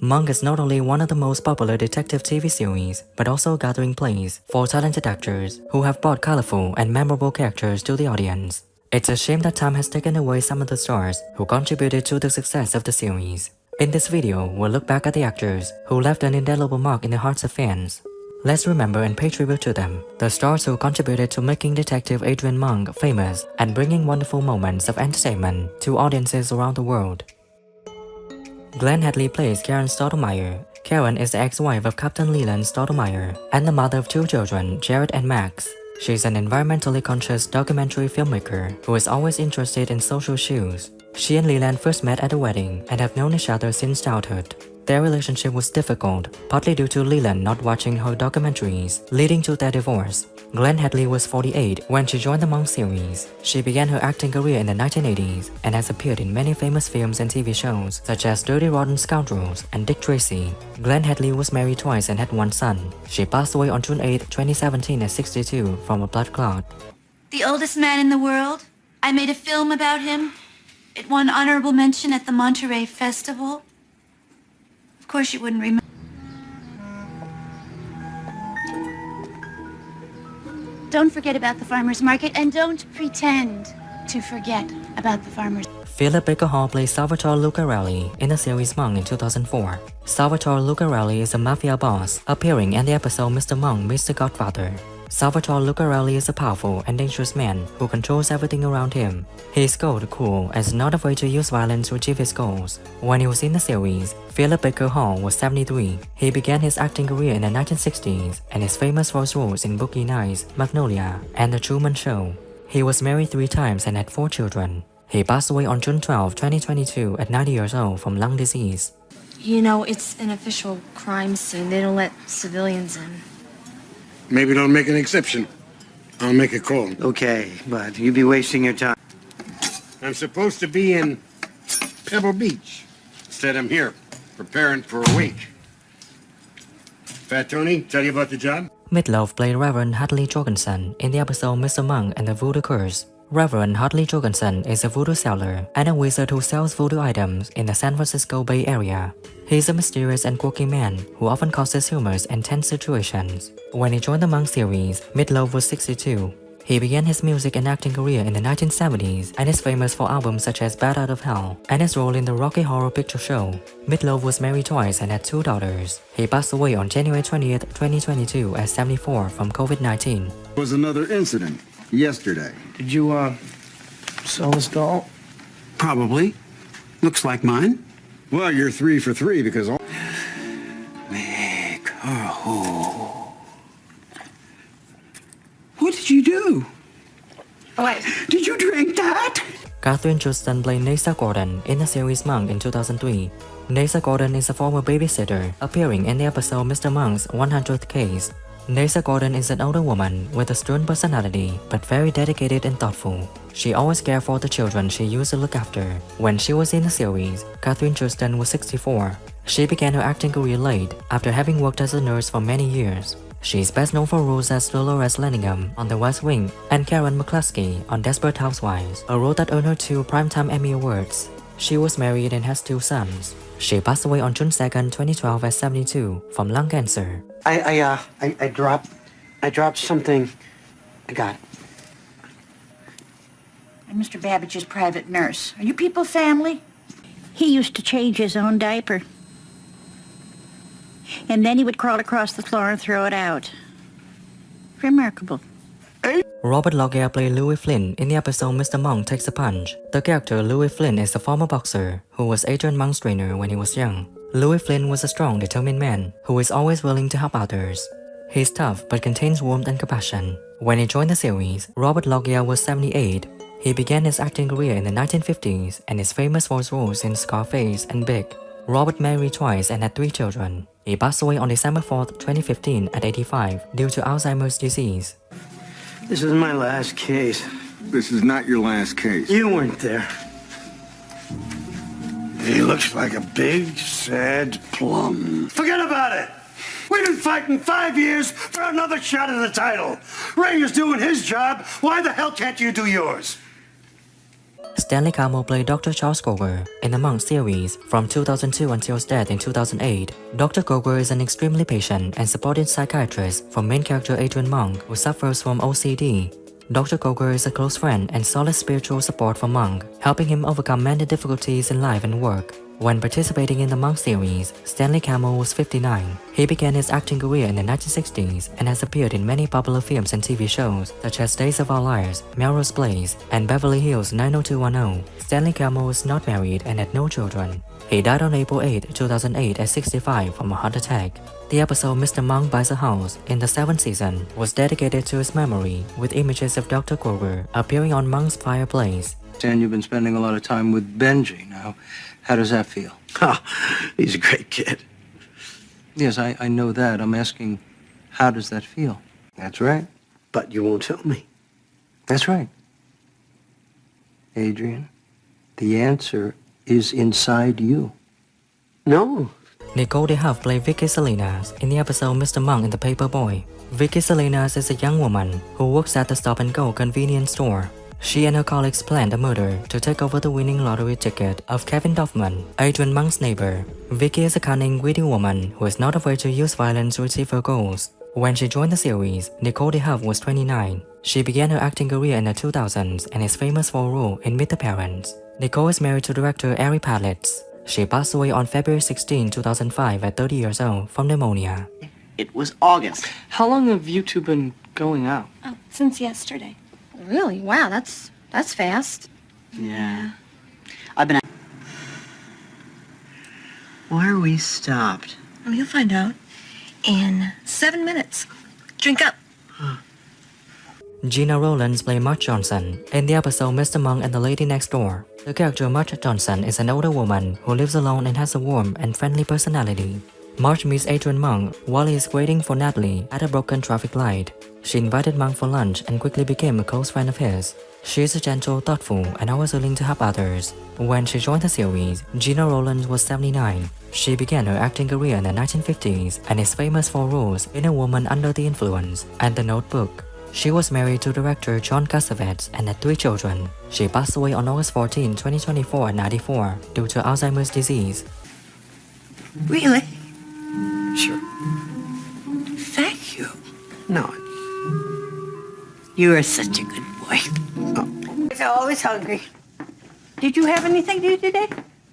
Monk is not only one of the most popular detective TV series, but also a gathering place for talented actors who have brought colorful and memorable characters to the audience. It's a shame that time has taken away some of the stars who contributed to the success of the series. In this video, we'll look back at the actors who left an indelible mark in the hearts of fans. Let's remember and pay tribute to them, the stars who contributed to making Detective Adrian Monk famous and bringing wonderful moments of entertainment to audiences around the world. Glenn Hadley plays Karen Stottlemyre. Karen is the ex-wife of Captain Leland Stottlemyre and the mother of two children, Jared and Max. She's an environmentally conscious documentary filmmaker who is always interested in social issues. She and Leland first met at a wedding and have known each other since childhood. Their relationship was difficult, partly due to Leland not watching her documentaries, leading to their divorce. Glenn Hadley was 48 when she joined the Monk series. She began her acting career in the 1980s and has appeared in many famous films and TV shows such as Dirty Rotten Scoundrels and Dick Tracy. Glenn Hadley was married twice and had one son. She passed away on June 8, 2017 at 62 from a blood clot. The oldest man in the world. I made a film about him. It won honorable mention at the Monterey Festival. Of course you wouldn't remember. Don't forget about the farmer's market and don't pretend to forget about the farmer's. Philip Baker Hall plays Salvatore Lucarelli in the series Monk in 2004. Salvatore Lucarelli is a mafia boss, appearing in the episode Mr. Monk Meets the Godfather. Salvatore Lucarelli is a powerful and dangerous man who controls everything around him. He is cold, cool, and is not afraid to use violence to achieve his goals. When he was in the series, Philip Baker Hall was 73. He began his acting career in the 1960s and is famous for his roles in Boogie Nights, Magnolia, and The Truman Show. He was married 3 times and had 4 children. He passed away on June 12, 2022 at 90 years old from lung disease. You know, it's an official crime scene. They don't let civilians in. Maybe don't make an exception. I'll make a call. Okay, but you'd be wasting your time. I'm supposed to be in Pebble Beach. Instead, I'm here, preparing for a week. Fat Tony, tell you about the job? Meatloaf played Reverend Hadley Jorgensen in the episode Mr. Monk and the Voodoo Curse. Reverend Hadley Jorgensen is a voodoo seller and a wizard who sells voodoo items in the San Francisco Bay Area. He's a mysterious and quirky man who often causes humor in tense situations. When he joined the Monk series, Meatloaf was 62. He began his music and acting career in the 1970s and is famous for albums such as Bat Out of Hell and his role in the Rocky Horror Picture Show. Meatloaf was married twice and had 2 daughters. He passed away on January 20th, 2022 at 74 from COVID-19. There was another incident yesterday. Did you, sell this doll? Probably. Looks like mine. Well, you're 3 for 3 because all... Make her whole. What did you do? What? Did you drink that? Katherine Justin played Nasa Gordon in the series Monk in 2003. Nasa Gordon is a former babysitter, appearing in the episode Mr. Monk's 100th Case. Nasa Gordon is an older woman with a stern personality, but very dedicated and thoughtful. She always cared for the children she used to look after. When she was in the series, Katherine Justin was 64. She began her acting career late, after having worked as a nurse for many years. She is best known for roles as Dolores Lenningham on The West Wing and Karen McCluskey on Desperate Housewives, a role that earned her 2 Primetime Emmy Awards. She was married and has 2 sons. She passed away on June 2, 2012 at 72 from lung cancer. I dropped something. I got it. I'm Mr. Babbage's private nurse. Are you people family? He used to change his own diaper. And then he would crawl across the floor and throw it out. Remarkable. Robert Loggia played Louis Flynn in the episode Mr. Monk Takes a Punch. The character Louis Flynn is a former boxer who was Adrian Monk's trainer when he was young. Louis Flynn was a strong, determined man who is always willing to help others. He's tough but contains warmth and compassion. When he joined the series, Robert Loggia was 78. He began his acting career in the 1950s and is famous for his roles in Scarface and Big. Robert married twice and had 3 children. He passed away on December 4, 2015 at 85 due to Alzheimer's disease. This is my last case. This is not your last case. You weren't there. He looks like a big, sad plum. Forget about it! We've been fighting 5 years for another shot at the title. Ringer's doing his job. Why the hell can't you do yours? Stanley Camo played Dr. Charles Coker in the Monk series from 2002 until his death in 2008. Dr. Coker is an extremely patient and supportive psychiatrist for main character Adrian Monk, who suffers from OCD. Dr. Coker is a close friend and solid spiritual support for Monk, helping him overcome many difficulties in life and work. When participating in the Monk series, Stanley Camo was 59. He began his acting career in the 1960s and has appeared in many popular films and TV shows such as Days of Our Lives, Melrose Place, and Beverly Hills 90210. Stanley Camo is not married and had no children. He died on April 8, 2008 at 65 from a heart attack. The episode Mr. Monk Buys a House in the 7th season was dedicated to his memory, with images of Dr. Coker appearing on Monk's fireplace. And you've been spending a lot of time with Benji now. How does that feel? Oh, he's a great kid. Yes, I know that. I'm asking, how does that feel? That's right. But you won't tell me. That's right. Adrian, the answer is inside you. No. Nicole DeHuff played Vicky Salinas in the episode Mr. Monk and the Paperboy. Vicky Salinas is a young woman who works at the Stop and Go convenience store. She and her colleagues planned a murder to take over the winning lottery ticket of Kevin Doffman, Adrian Monk's neighbor. Vicky is a cunning, witty woman who is not afraid to use violence to achieve her goals. When she joined the series, Nicole DeHuff was 29. She began her acting career in the 2000s and is famous for a role in Meet the Parents. Nicole is married to director Ari Pallitz. She passed away on February 16, 2005 at 30 years old from pneumonia. It was August. How long have you two been going out? Oh, since yesterday. Really? Wow, that's fast. Yeah. I've been... Why are we stopped? Oh, you'll find out. In 7 minutes. Drink up. Gina Rowlands played Marge Johnson in the episode Mr. Monk and the Lady Next Door. The character Marge Johnson is an older woman who lives alone and has a warm and friendly personality. Marge meets Adrian Monk while he is waiting for Natalie at a broken traffic light. She invited Monk for lunch and quickly became a close friend of his. She is gentle, thoughtful, and always willing to help others. When she joined the series, Gina Rowlands was 79. She began her acting career in the 1950s and is famous for roles in A Woman Under the Influence and The Notebook. She was married to director John Cassavetes and had 3 children. She passed away on August 14, 2024 at 94 due to Alzheimer's disease. Really? Sure. Thank you. No. You are such a good boy. He's always hungry. Did you have anything to eat today?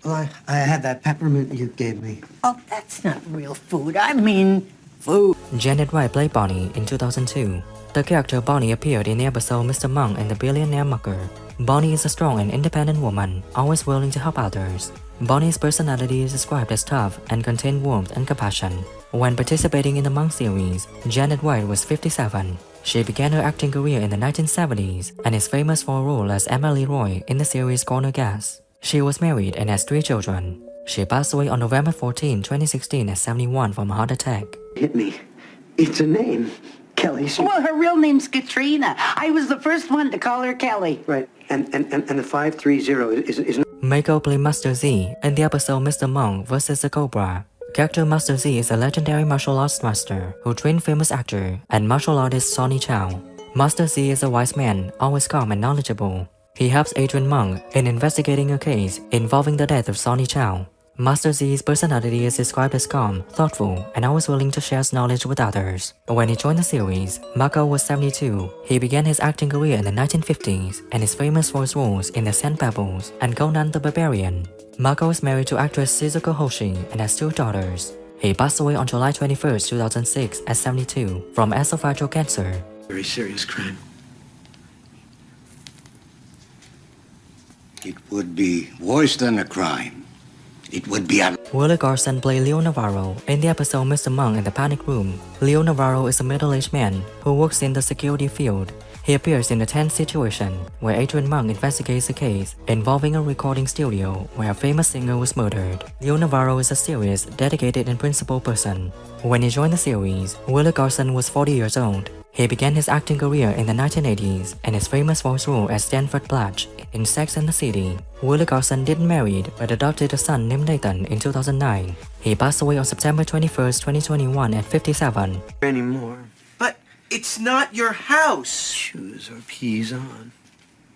Well, I had that peppermint you gave me. Oh, that's not real food. I mean food. Janet White played Bonnie in 2002. The character Bonnie appeared in the episode Mr. Monk and the Billionaire Mucker. Bonnie is a strong and independent woman, always willing to help others. Bonnie's personality is described as tough and contains warmth and compassion. When participating in the Monk series, Janet White was 57. She began her acting career in the 1970s and is famous for a role as Emma Leroy in the series Corner Gas. She was married and has 3 children. She passed away on November 14, 2016 at 71 from a heart attack. Hit me. It's a name. Kelly. Well, her real name's Katrina. I was the first one to call her Kelly. Right. And the 530 is Mako played Master Z in the episode Mr. Monk vs. the Cobra. Character Master Z is a legendary martial arts master who trained famous actor and martial artist Sonny Chow. Master Z is a wise man, always calm and knowledgeable. He helps Adrian Monk in investigating a case involving the death of Sonny Chow. Master Z's personality is described as calm, thoughtful, and always willing to share his knowledge with others. When he joined the series, Mako was 72. He began his acting career in the 1950s and is famous for his roles in The Sand Pebbles and Conan the Barbarian. Mako is married to actress Shizuko Hoshi and has 2 daughters. He passed away on July 21, 2006 at 72 from esophageal cancer. very serious crime. It would be worse than a crime. It would be a... Willie Garson played Leo Navarro in the episode Mr. Monk in the Panic Room. Leo Navarro is a middle-aged man who works in the security field. He appears in a tense situation where Adrian Monk investigates a case involving a recording studio where a famous singer was murdered. Leo Navarro is a serious, dedicated and principled person. When he joined the series, Willie Garson was 40 years old. He began his acting career in the 1980s and is famous for his role as Stanford Blatch in Sex and the City. Willie Garson didn't marry but adopted a son named Nathan in 2009. He passed away on September 21, 2021 at 57. Anymore. But it's not your house. Shoes or peas on.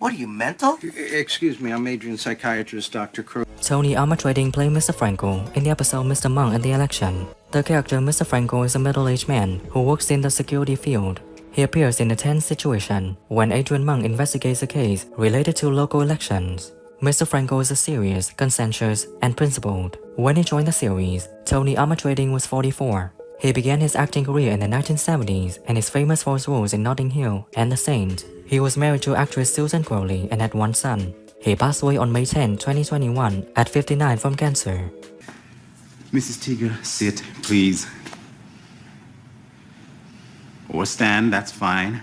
What are you, mental? Excuse me, I'm Adrian psychiatrist, Dr. Crow. Tony Armatrading played Mr. Franco in the episode Mr. Monk and the Election. The character Mr. Franco is a middle-aged man who works in the security field. He appears in a tense situation when Adrian Monk investigates a case related to local elections. Mr. Franco is serious, conscientious, and principled. When he joined the series, Tony Armatrading was 44. He began his acting career in the 1970s and is famous for his roles in Notting Hill and The Saint. He was married to actress Susan Crowley and had one son. He passed away on May 10, 2021 at 59 from cancer. Mrs. Teager, sit, please. Or stand, that's fine.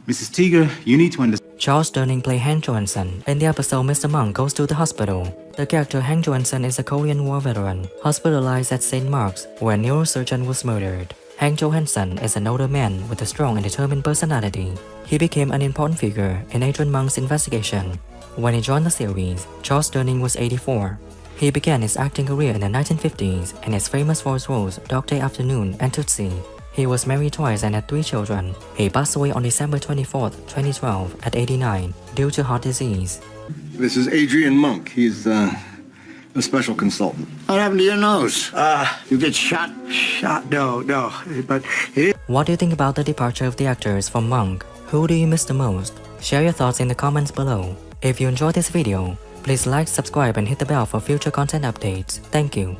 Mrs. Teager, you need to understand. Charles Durning played Hank Johansson in the episode Mr. Monk Goes to the Hospital. The character Hank Johansson is a Korean War veteran, hospitalized at St. Mark's, where a neurosurgeon was murdered. Hank Johansson is an older man with a strong and determined personality. He became an important figure in Adrian Monk's investigation. When he joined the series, Charles Durning was 84. He began his acting career in the 1950s and is famous for his roles Dog Day Afternoon and Tootsie. He was married twice and had 3 children. He passed away on December 24, 2012 at 89 due to heart disease. This is Adrian Monk. He's a special consultant. What happened to your nose? You get shot? No. But it What do you think about the departure of the actors from Monk? Who do you miss the most? Share your thoughts in the comments below. If you enjoyed this video, please like, subscribe and hit the bell for future content updates. Thank you.